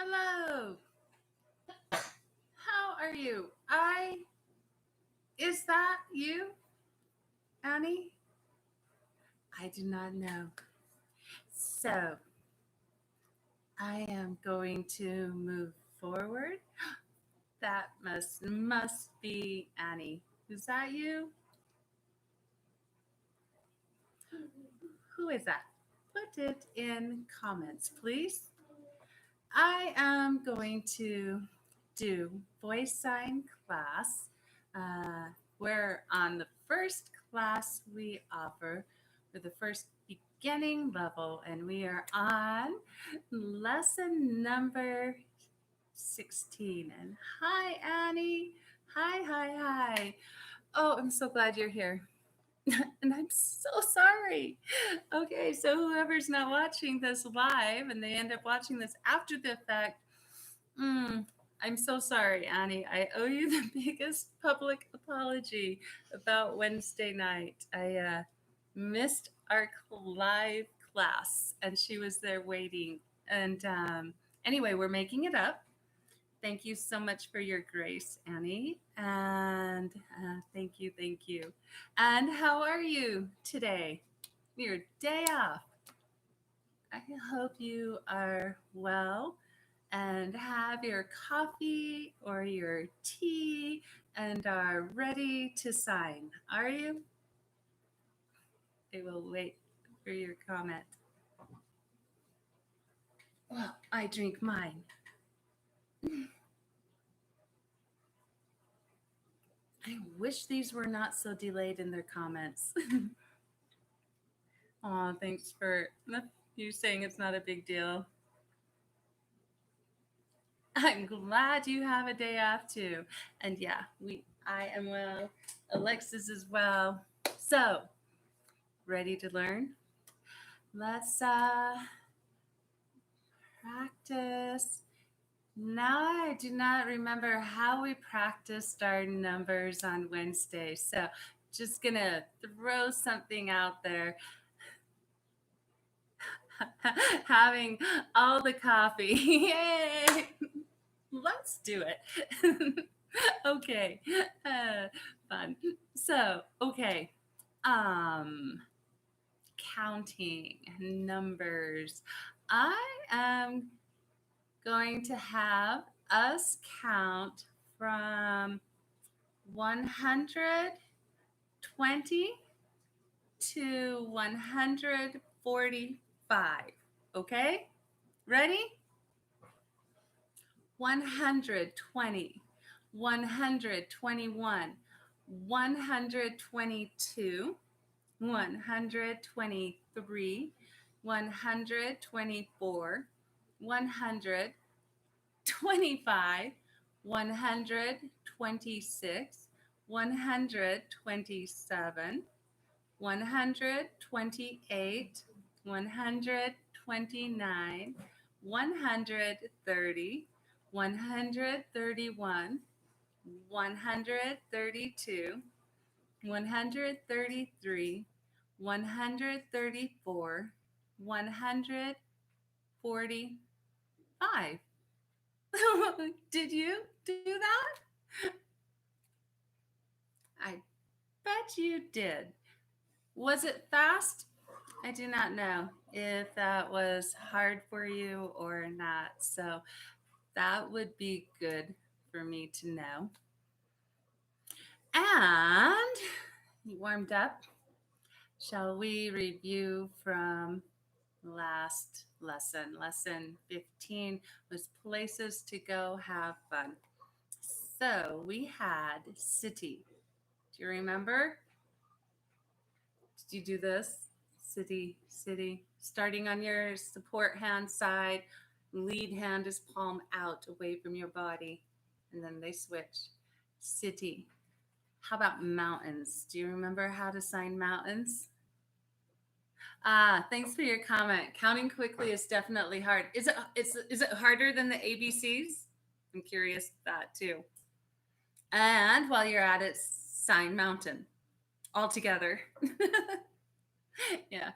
Hello. How are you? Is that you, Annie? I do not know. So I am going to move forward. That must be Annie. Is that you? Who is that? Put it in comments, please. I am going to do voice sign class. Uh, we're on the first class we offer for the first beginning level, and we are on lesson number 16. And hi, Annie. Hi. Oh, I'm so glad you're here. And I'm so sorry. Okay, so whoever's not watching this live and they end up watching this after the fact, I'm so sorry, Annie. I owe you the biggest public apology about Wednesday night. I missed our live class and she was there waiting. And anyway, we're making it up. Thank you so much for your grace, Annie. And thank you, thank you. And how are you today? Your day off. I hope you are well and have your coffee or your tea and are ready to sign. Are you? I will wait for your comment. Well, I drink mine. I wish these were not so delayed in their comments. Oh, thanks for you saying it's not a big deal. I'm glad you have a day off too. And yeah, I am well. Alexis as well. So, ready to learn? Let's practice. Now I do not remember how we practiced our numbers on Wednesday. So, just gonna throw something out there. Having all the coffee. Yay! Let's do it. Okay. Fun. So, okay. Counting numbers. I am going to have us count from 120 to 145. Okay? Ready? 120, 121, 122, 123, 124, 125, 126, 127, 128, 129, 130, 131, 132, 133, 134, 145. Did you do that? I bet you did. Was it fast? I do not know if that was hard for you or not. So that would be good for me to know. And you warmed up. Shall we review from last lesson? Lesson 15 was places to go have fun. So we had city. Do you remember? Did you do this? City. Starting on your support hand side, lead hand is palm out away from your body, and then they switch. City. How about mountains? Do you remember how to sign mountains? Thanks for your comment. Counting quickly is definitely hard. Is it harder than the ABCs? I'm curious that too. And while you're at it, sign mountain all together. Yeah.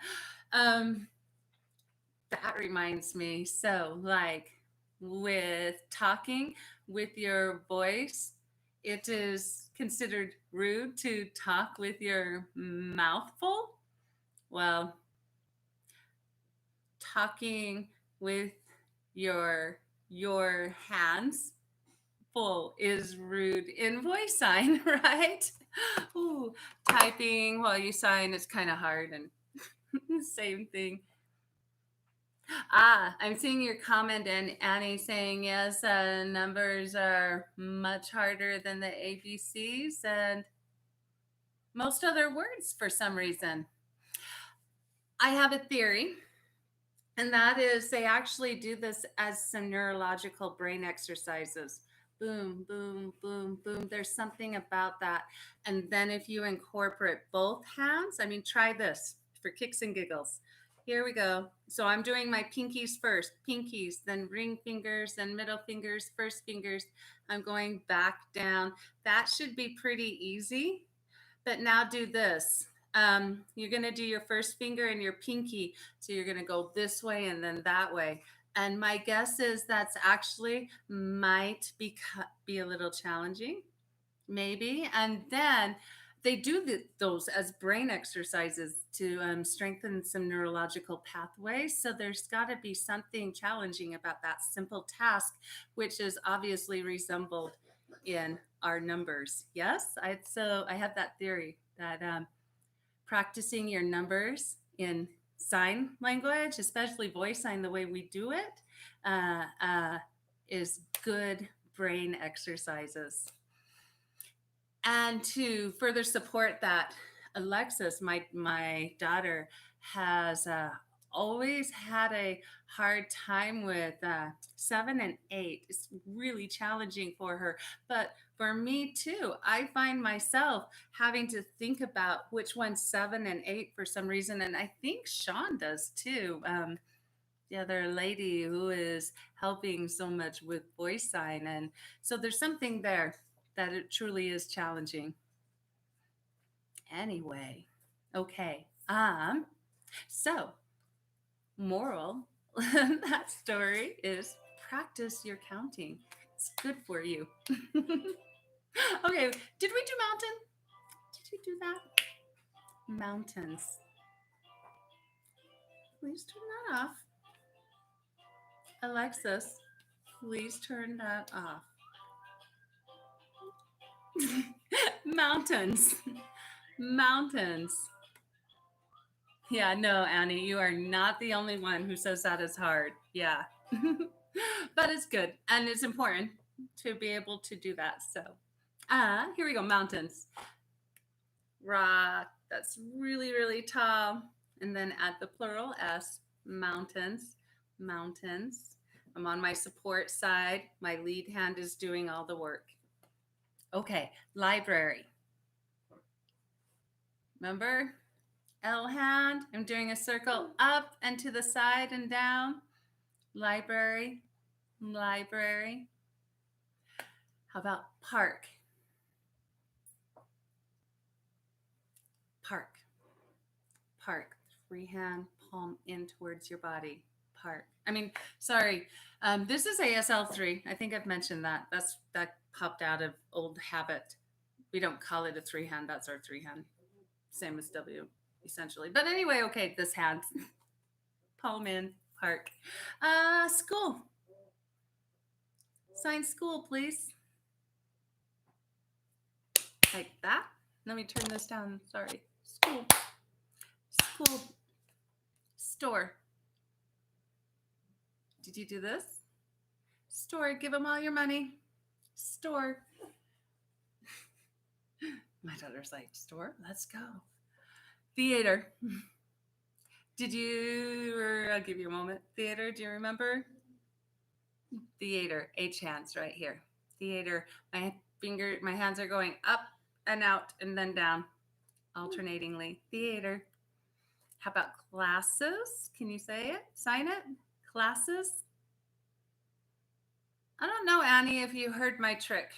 That reminds me. So, like, with talking with your voice. It is considered rude to talk with your mouth full. Well, talking with your hands full is rude in voice sign, right? Ooh, typing while you sign is kind of hard and same thing. I'm seeing your comment, and Annie saying yes, numbers are much harder than the ABCs and most other words for some reason. I have a theory, and that is they actually do this as some neurological brain exercises. Boom, boom, boom, boom. There's something about that. And then if you incorporate both hands, I mean, try this for kicks and giggles. Here we go. So I'm doing my pinkies first, pinkies, then ring fingers, then middle fingers, first fingers. I'm going back down. That should be pretty easy. But now do this. You're going to do your first finger and your pinky. So you're going to go this way and then that way. And my guess is that's actually might be a little challenging, maybe. And then they do those as brain exercises to strengthen some neurological pathways. So there's got to be something challenging about that simple task, which is obviously resembled in our numbers. Yes, I have that theory that practicing your numbers in sign language, especially voice sign, the way we do it, uh, uh, is good brain exercises. And to further support that, Alexis, my daughter, has always had a hard time with 7 and 8. It's really challenging for her. But for me too, I find myself having to think about which one's 7 and 8 for some reason. And I think Sean does too. The other lady who is helping so much with voice sign. And so there's something there that it truly is challenging. Anyway, okay. So moral that story is practice your counting. It's good for you. Okay, did we do mountain? Did you do that? Mountains. Please turn that off. Alexis, please turn that off. Mountains. Mountains. Yeah, no, Annie, you are not the only one who says that is hard. Yeah. But it's good and it's important to be able to do that. So, here we go. Mountains. Rock that's really, really tall. And then add the plural S, mountains, mountains. I'm on my support side. My lead hand is doing all the work. Okay, library. Remember? L hand. I'm doing a circle up and to the side and down. Library, library. How about park? Park, park. Free hand, palm in towards your body. Park. I mean, sorry. This is ASL3. I think I've mentioned that. That popped out of old habit. We don't call it a three hand. That's our three hand. Same as W, essentially. But anyway, okay, this hand. Palm in, park. School. Sign school, please. Like that. Let me turn this down. Sorry. School. School. Store. Did you do this? Store. Give them all your money. Store. My daughter's like, store? Let's go. Theater. Did you, or I'll give you a moment. Theater, do you remember? Theater. H hands right here. Theater. My hands are going up and out and then down alternatingly. Theater. How about classes? Can you say it? Sign it? Classes? I don't know, Annie, if you heard my trick.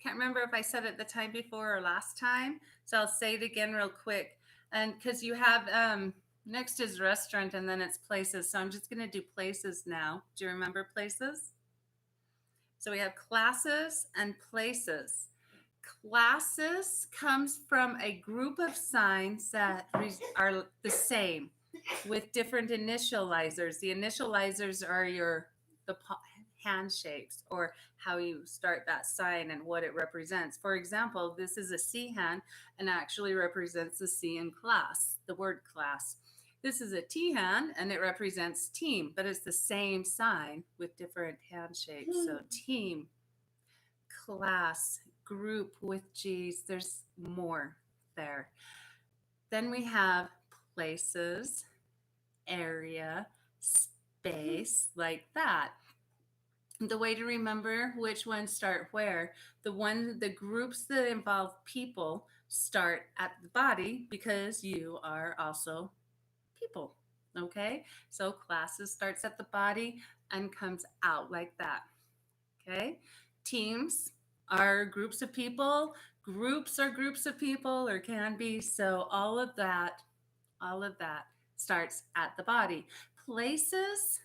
Can't remember if I said it the time before or last time. So I'll say it again real quick. And because you have next is restaurant and then it's places. So I'm just going to do places now. Do you remember places? So we have classes and places. Classes comes from a group of signs that are the same with different initializers. The initializers are the handshakes or how you start that sign and what it represents. For example, this is a C hand and actually represents the C in class, the word class. This is a T hand and it represents team, but it's the same sign with different handshakes. So team, class, group with G's. There's more there. Then we have places, area, space, like that. The way to remember which ones start where, the groups that involve people start at the body because you are also people. Okay? So classes starts at the body and comes out like that. Okay? Teams are groups of people, groups are groups of people or can be. So all of that starts at the body. Places,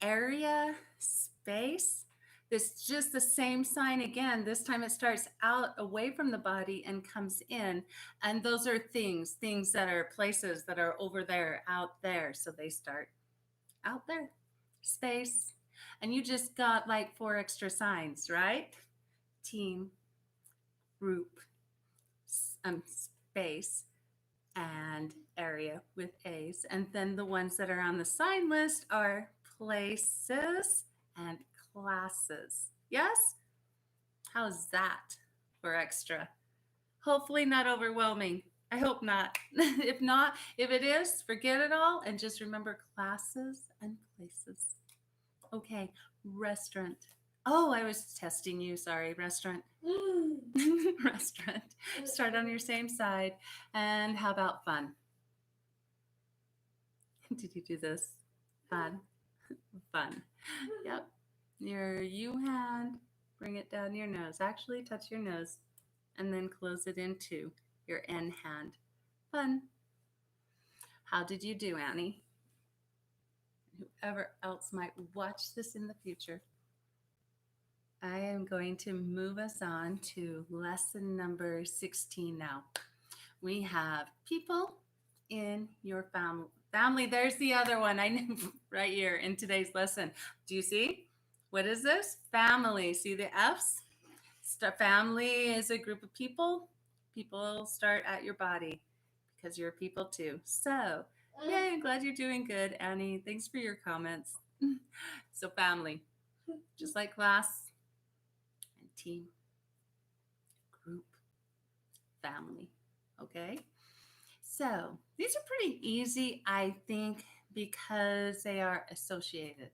area, space. This is just the same sign again. This time it starts out away from the body and comes in. And those are things that are places that are over there, out there. So they start out there. Space. And you just got like 4 extra signs, right? Team, group, space, and area with A's. And then the ones that are on the sign list are places and classes. Yes? How's that for extra? Hopefully not overwhelming. I hope not. If not, if it is, forget it all and just remember classes and places. Okay, restaurant. Oh, I was testing you. Sorry, restaurant. Restaurant. Start on your same side. And how about fun? Did you do this? Fun. Fun. Yep. Your U hand, bring it down your nose. Actually, touch your nose and then close it into your N hand. Fun. How did you do, Annie? Whoever else might watch this in the future. I am going to move us on to lesson number 16 now. We have people in your family. Family, there's the other one. I knew right here in today's lesson. Do you see? What is this? Family. See the F's? Family is a group of people. People start at your body because you're people too. So, yay, I'm glad you're doing good, Annie. Thanks for your comments. So, family, just like class and team, group, family. Okay? So, these are pretty easy, I think, because they are associated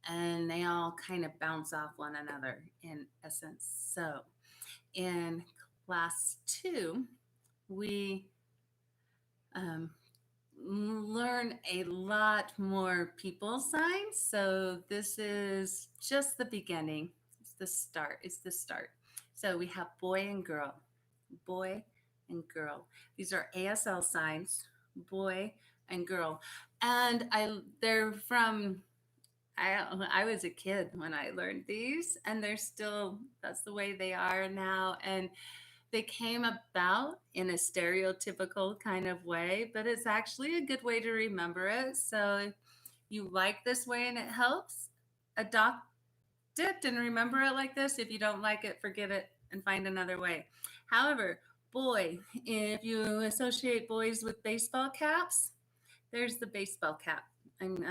and they all kind of bounce off one another in essence. So, in class 2, we learn a lot more people signs. So this is just the beginning. It's the start. It's the start. So we have boy and girl, boy and girl. These are ASL signs, boy and girl. And they're from I was a kid when I learned these, and that's the way they are now. And they came about in a stereotypical kind of way, but it's actually a good way to remember it. So if you like this way and it helps, adopt it and remember it like this. If you don't like it, forget it and find another way. However, boy, if you associate boys with baseball caps, there's the baseball cap. And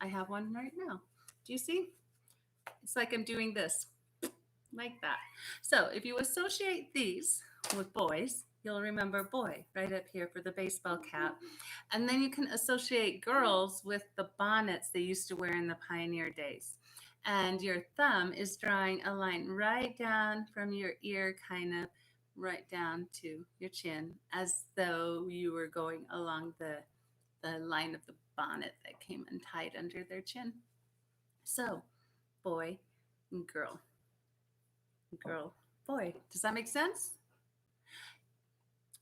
I have one right now. Do you see? It's like I'm doing this, like that. So if you associate these with boys, you'll remember boy right up here for the baseball cap. And then you can associate girls with the bonnets they used to wear in the pioneer days. And your thumb is drawing a line right down from your ear, kind of right down to your chin, as though you were going along the line of the bonnet that came and tied under their chin. So, boy and girl. Girl, boy. Does that make sense?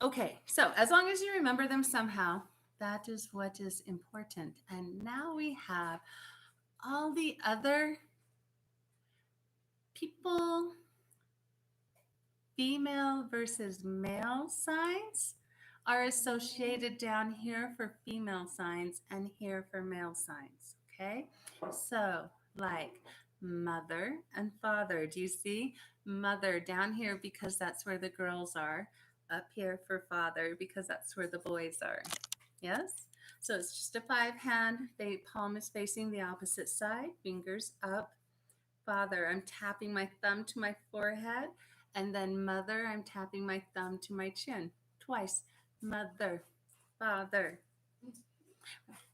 Okay, so as long as you remember them somehow, that is what is important. And now we have all the other People, female versus male signs are associated down here for female signs and here for male signs. Okay, so like mother and father. Do you see mother down here because that's where the girls are, up here for father because that's where the boys are? Yes, so it's just a 5-hand, palm is facing the opposite side, fingers up. Father, I'm tapping my thumb to my forehead. And then mother, I'm tapping my thumb to my chin twice. Mother, father.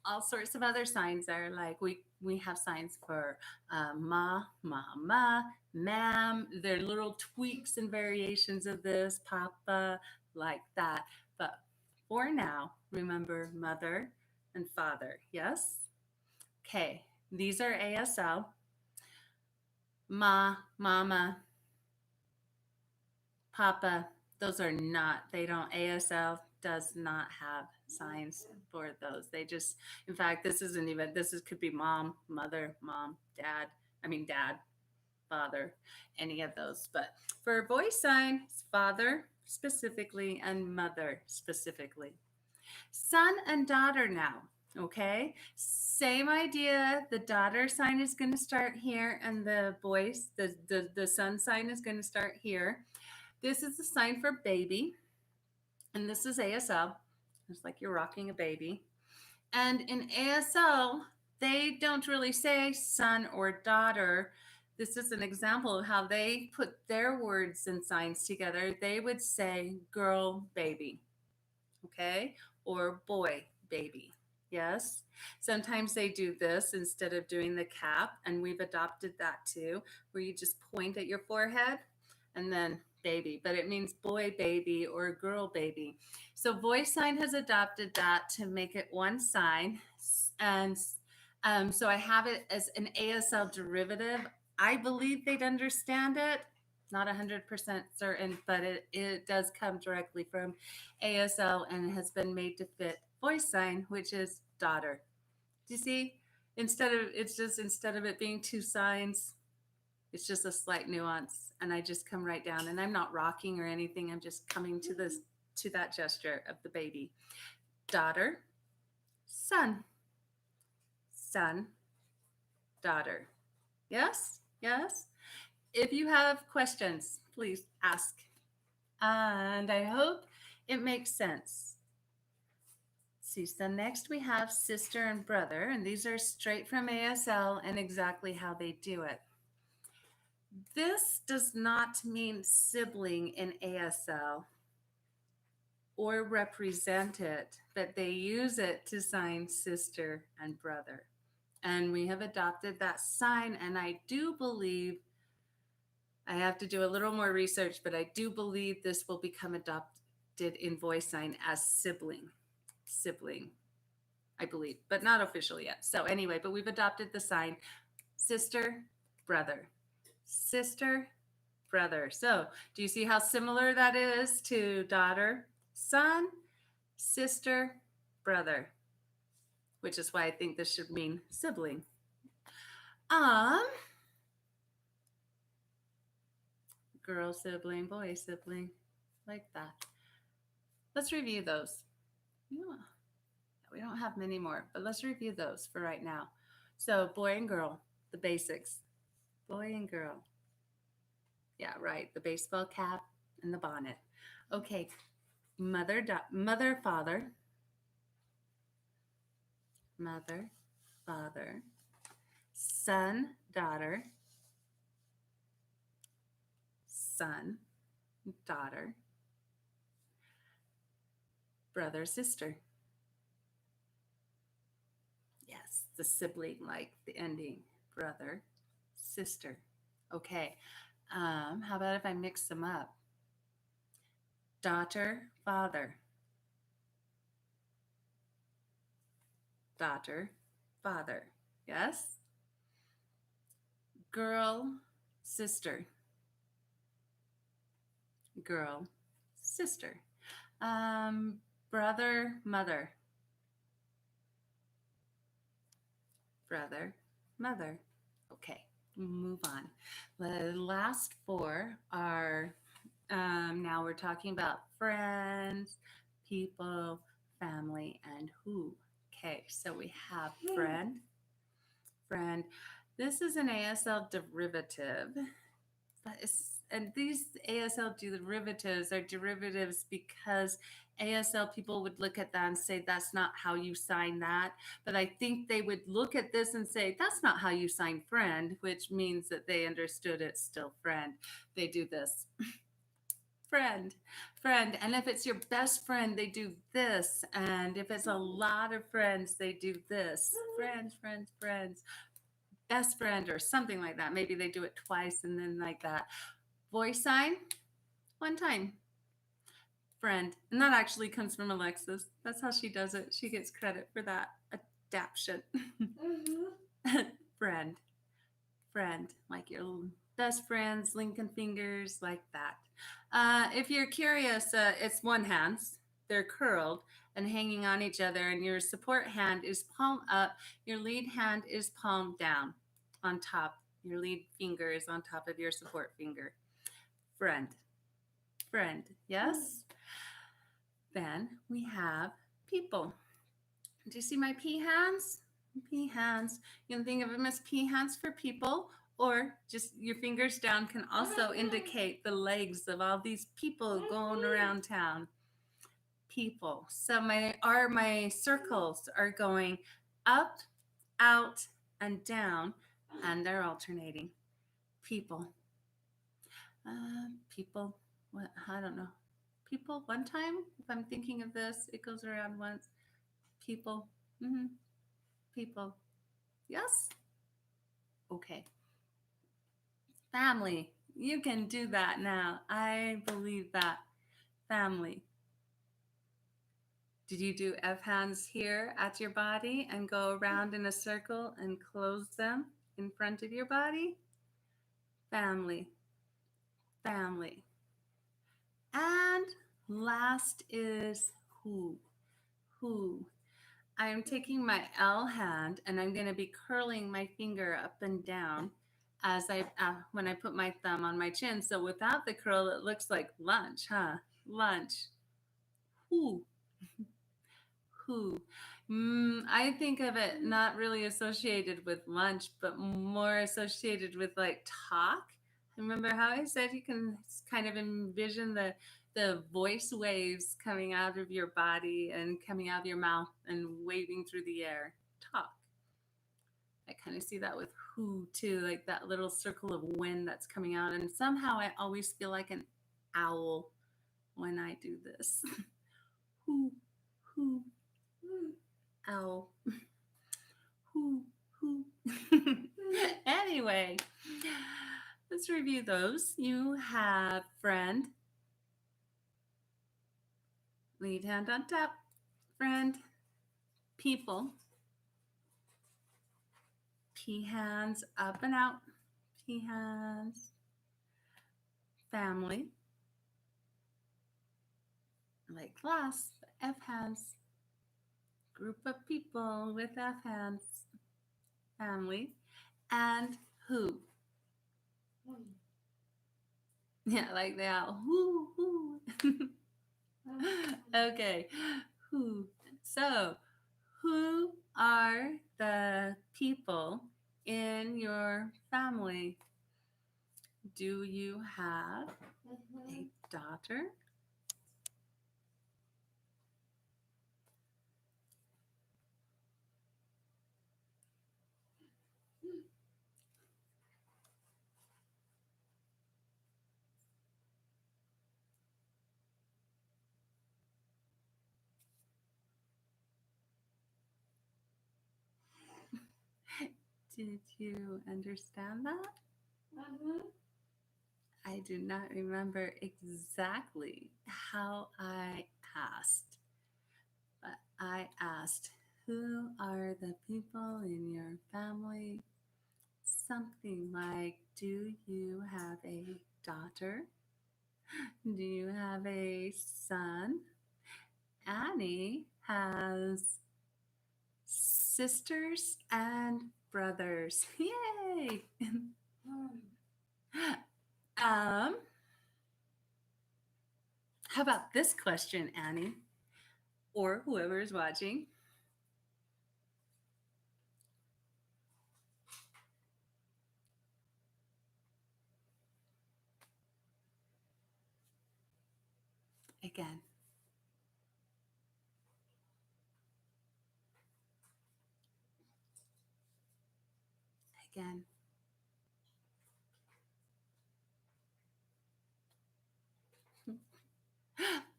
All sorts of other signs are like we have signs for ma, mama, ma'am. They're little tweaks and variations of this, papa, like that. But for now, remember mother and father. Yes? Okay, these are ASL. Ma, mama, papa, those are not, they don't, ASL does not have signs for those. They just, in fact, this isn't even, could be mom, mother, mom, dad, dad, father, any of those. But for voice sign, it's father specifically and mother specifically. Son and daughter now, okay? Same idea. The daughter sign is going to start here and the voice, the son sign is going to start here. This is the sign for baby, and this is ASL. It's like you're rocking a baby. And in ASL, they don't really say son or daughter. This is an example of how they put their words and signs together. They would say girl, baby, okay? Or boy, baby. Yes. Sometimes they do this instead of doing the cap, and we've adopted that too, where you just point at your forehead and then baby, but it means boy baby or girl baby. So VoiceSign has adopted that to make it one sign. And so I have it as an ASL derivative. I believe they'd understand it. Not 100% certain, but it does come directly from ASL and has been made to fit VoiceSign, which is daughter. Do you see? Instead of it being two signs, it's just a slight nuance, and I just come right down, and I'm not rocking or anything. I'm just coming to that gesture of the baby. Daughter, son, son, daughter. Yes, yes. If you have questions, please ask. And I hope it makes sense. See, so next we have sister and brother, and these are straight from ASL and exactly how they do it. This does not mean sibling in ASL or represent it, but they use it to sign sister and brother. And we have adopted that sign, and I do believe, I have to do a little more research, but I do believe this will become adopted in VoiceSign as sibling, I believe, but not official yet. So anyway, but we've adopted the sign sister, brother, sister, brother. So do you see how similar that is to daughter, son, sister, brother, which is why I think this should mean sibling. Girl sibling, boy sibling, like that. Let's review those. We don't have many more, but let's review those for right now. So boy and girl, the basics. Boy and girl. Yeah, right. The baseball cap and the bonnet. Okay. Mother, father. Mother, father. Son, daughter. Son, daughter. Brother, sister. Yes, the sibling, like the ending. Brother, sister. Okay. How about if I mix them up? Daughter, father. Daughter, father. Yes? Girl, sister. Girl, sister. Brother, mother. Brother, mother. Okay. Move on. The last four are now we're talking about friends, people, family, and who. Okay, so we have friend. This is an ASL derivative. And these ASL derivatives are derivatives because ASL people would look at that and say, that's not how you sign that. But I think they would look at this and say, that's not how you sign friend, which means that they understood it's still friend. They do this. Friend, friend. And if it's your best friend, they do this. And if it's a lot of friends, they do this. Friends, friends, friends. Best friend or something like that. Maybe they do it twice and then like that. Voice sign, one time. Friend. And that actually comes from Alexis. That's how she does it. She gets credit for that adaption. Friend. Friend. Like your best friends, Lincoln fingers, like that. If you're curious, it's one hands. They're curled and hanging on each other, and your support hand is palm up. Your lead hand is palm down on top. Your lead finger is on top of your support finger. Friend. Friend. Yes? Then we have people. Do you see my P hands? P hands. You can think of them as P hands for people, or just your fingers down can also indicate the legs of all these people going around town. People. So my circles are going up, out, and down, and they're alternating. People. People. What? I don't know. People. One time, if I'm thinking of this, it goes around once. People. Mm-hmm. People. Yes. Okay. Family. You can do that now. I believe that. Family. Did you do F hands here at your body and go around in a circle and close them in front of your body? Family. Family. And last is who. Who. I am taking my L hand and I'm going to be curling my finger up and down as when I put my thumb on my chin. So without the curl, it looks like lunch, huh? Lunch. Who. Who. I think of it not really associated with lunch, but more associated with like talk. Remember how I said you can kind of envision the voice waves coming out of your body and coming out of your mouth and waving through the air. Talk. I kind of see that with who too, like that little circle of wind that's coming out. And somehow I always feel like an owl when I do this. Who, who, owl. Who, who. Anyway, let's review those. You have friend, lead hand on top, friend, people, P hands up and out, P hands, family, like class, F hands, group of people with F hands, family, and who. Yeah, like the owl. Who. Okay, who. So, who are the people in your family? Do you have a daughter? Did you understand that? I do not remember exactly how I asked, but I asked, who are the people in your family? Something like, do you have a daughter? Do you have a son? Annie has sisters and brothers. Yay! How about this question, Annie, or whoever is watching? Again. Again.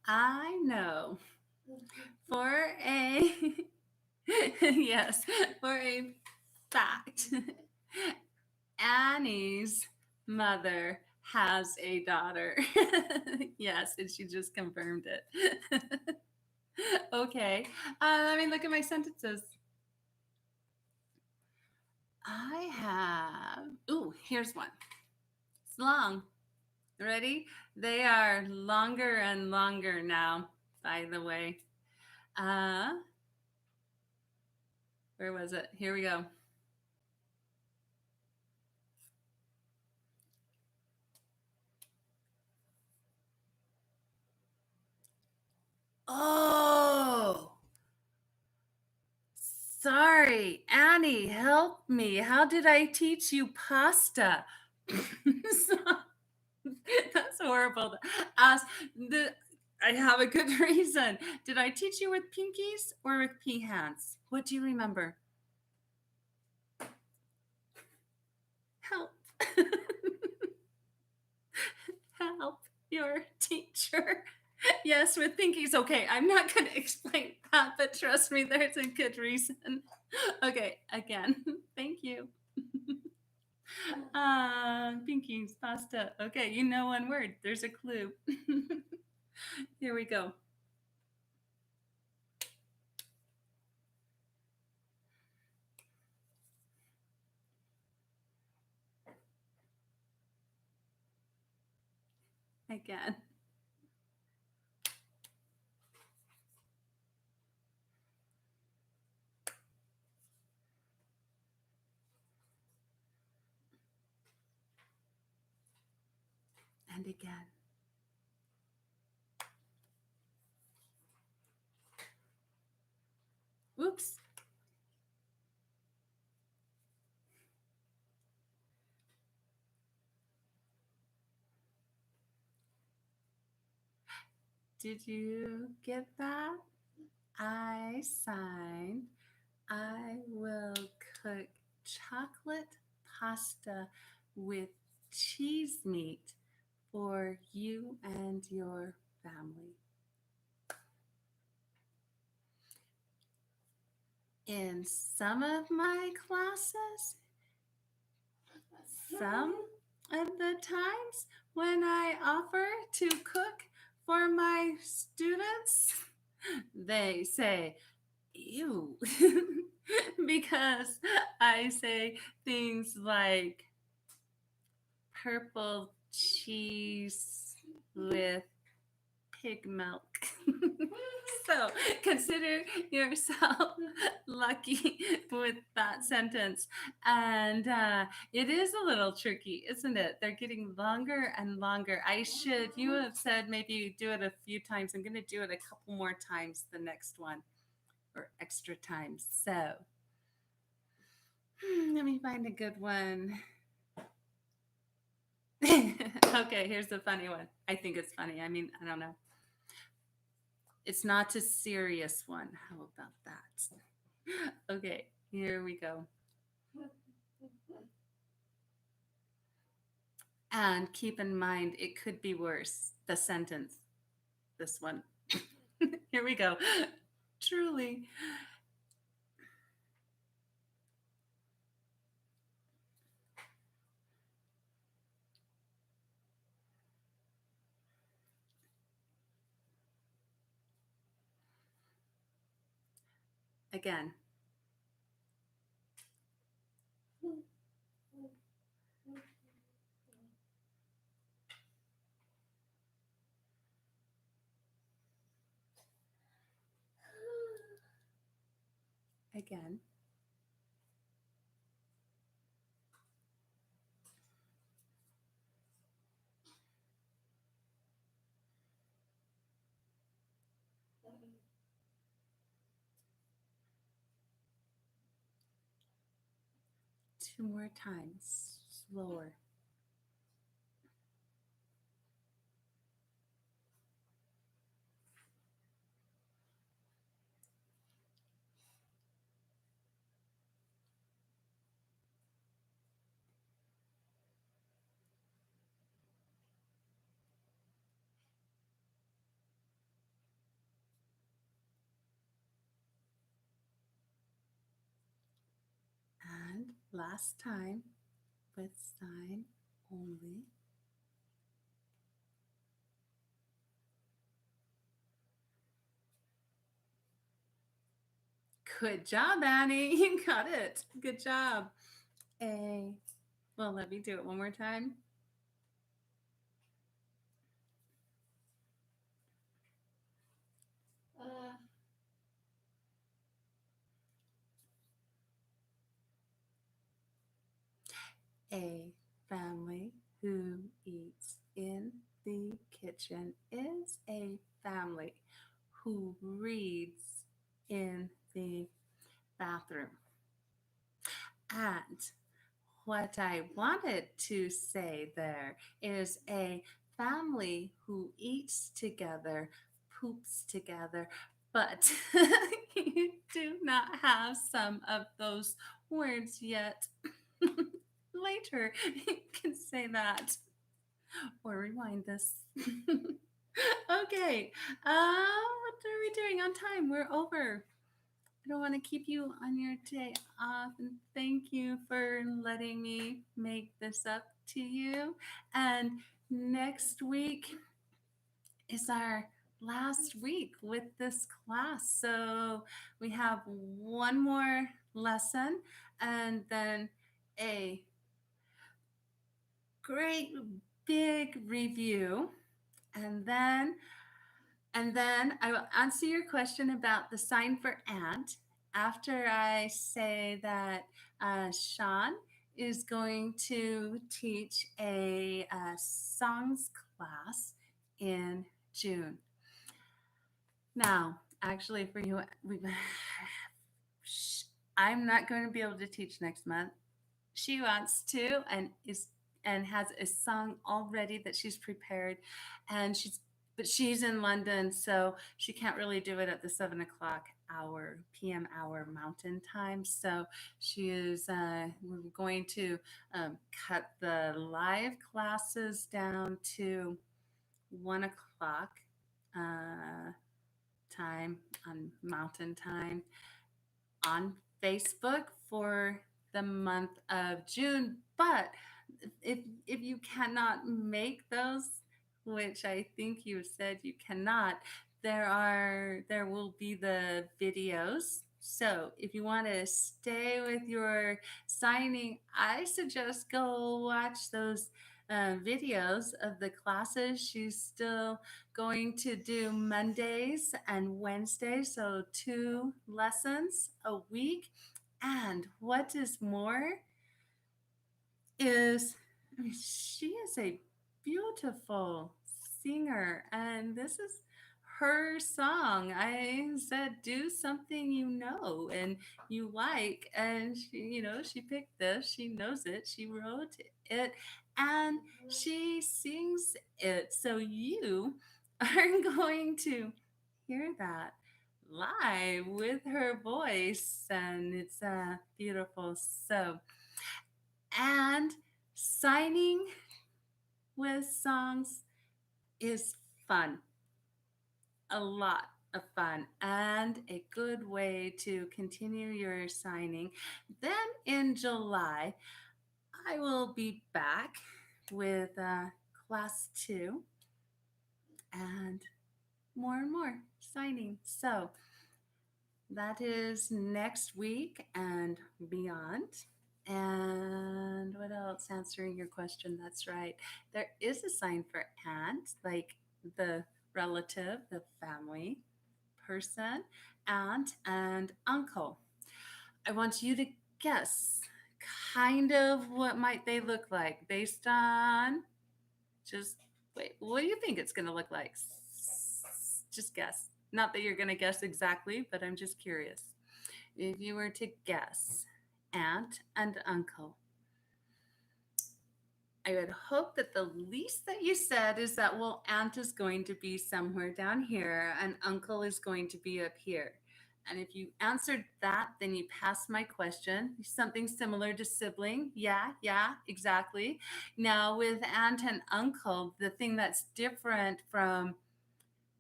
I know for a yes, for a fact, Annie's mother has a daughter. Yes, and she just confirmed it. Okay, let me look at my sentences. I have, ooh, here's one. It's long. Ready? They are longer and longer now, by the way. Where was it? Here we go. Oh, sorry. Annie, help me. How did I teach you pasta? That's horrible to ask. I have a good reason. Did I teach you with pinkies or with pea hands? What do you remember? Help. Help your teacher. Yes, with pinkies. Okay, I'm not going to explain that, but trust me, there's a good reason. Okay, again, thank you. Pinkies, pasta. Okay, you know one word. There's a clue. Here we go. Again. And again. Oops. Did you get that? I sign. I will cook chocolate pasta with cheese meat for you and your family. In some of my classes, some of the times when I offer to cook for my students, they say, ew, because I say things like purple cheese with pig milk. So consider yourself lucky with that sentence. And it is a little tricky, isn't it? They're getting longer and longer. You have said maybe do it a few times. I'm going to do it a couple more times the next one, or extra times. So let me find a good one. Okay, here's a funny one. I think it's funny. I mean, I don't know. It's not a serious one. How about that? Okay, here we go. And keep in mind, it could be worse. The sentence, this one. Here we go. Truly. Again. Again. Two more times, slower. And last time with sign only. Good job, Annie. You got it. Good job. A. Well, let me do it one more time. Uh, a family who eats in the kitchen is a family who reads in the bathroom. And what I wanted to say there is a family who eats together, poops together, but you do not have some of those words yet. Later, you can say that or rewind this. Okay, what are we doing on time? We're over. I don't want to keep you on your day off. And thank you for letting me make this up to you. And next week is our last week with this class. So we have one more lesson and then a great big review. And then I will answer your question about the sign for ant after I say that Sean is going to teach a songs class in June. Now, actually, for you, I'm not going to be able to teach next month. She wants to and has a song already that she's prepared, and she's in London, so she can't really do it at the 7 o'clock hour PM hour Mountain Time. So she is we're going to cut the live classes down to 1 o'clock uh, time on Mountain Time on Facebook for the month of June. But if you cannot make those, which I think you said you cannot, there will be the videos. So if you want to stay with your signing, I suggest go watch those videos of the classes. She's still going to do Mondays and Wednesdays, so 2 lessons a week. And what is more is, I mean, she is a beautiful singer, and this is her song. I said, do something you know and you like, and she picked this. She knows it. She wrote it, and she sings it. So you are going to hear that live with her voice, and it's beautiful. So, and signing with songs is fun, a lot of fun, and a good way to continue your signing. Then in July, I will be back with class 2 and more signing. So that is next week and beyond. And what else? Answering your question, that's right. There is a sign for aunt, like the relative, the family person, aunt and uncle. I want you to guess kind of what might they look like based on just wait, what do you think it's going to look like? Just guess. Not that you're going to guess exactly, but I'm just curious. If you were to guess aunt and uncle, I would hope that the least that you said is that, well, aunt is going to be somewhere down here and uncle is going to be up here. And if you answered that, then you passed my question. Something similar to sibling. Yeah, exactly. Now, with aunt and uncle, the thing that's different from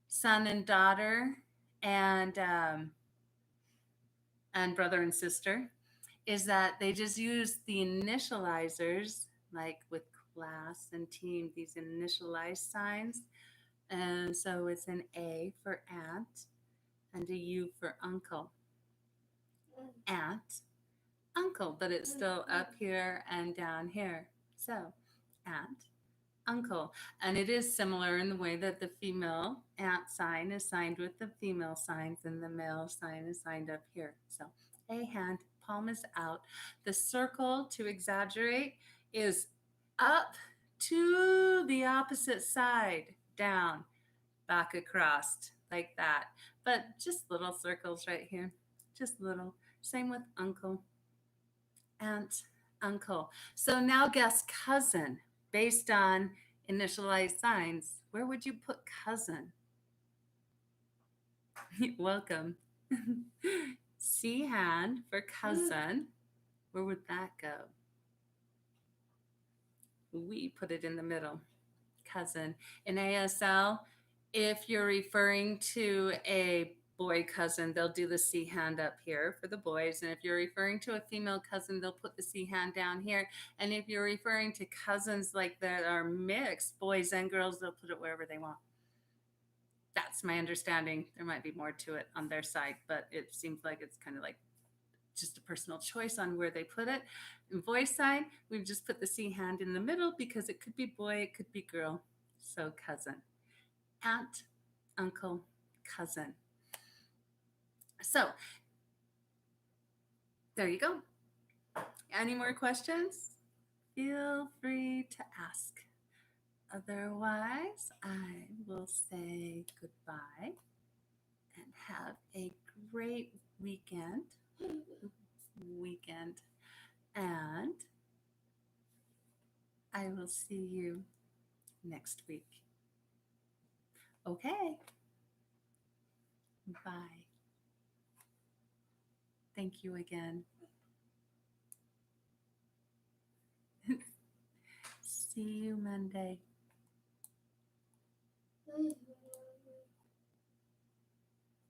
son and daughter and brother and sister is that they just use the initializers, like with class and team, these initialized signs. And so it's an A for aunt and a U for uncle. Aunt, uncle, but it's still up here and down here. So aunt, uncle. And it is similar in the way that the female aunt sign is signed with the female signs and the male sign is signed up here. So a hand, palm is out. The circle, to exaggerate, is up to the opposite side, down, back across, like that. But just little circles right here, just little. Same with uncle, aunt, uncle. So now guess cousin based on initialized signs. Where would you put cousin? Welcome. C hand for cousin. Where would that go? We put it in the middle. Cousin. In ASL, if you're referring to a boy cousin, they'll do the C hand up here for the boys. And if you're referring to a female cousin, they'll put the C hand down here. And if you're referring to cousins like that are mixed, boys and girls, they'll put it wherever they want. That's my understanding. There might be more to it on their side, but it seems like it's kind of like just a personal choice on where they put it. In VoiceSign, we've just put the C hand in the middle because it could be boy, it could be girl. So cousin, aunt, uncle, cousin. So there you go. Any more questions? Feel free to ask. Otherwise, I will say goodbye and have a great weekend. And I will see you next week. Okay. Bye. Thank you again. See you Monday.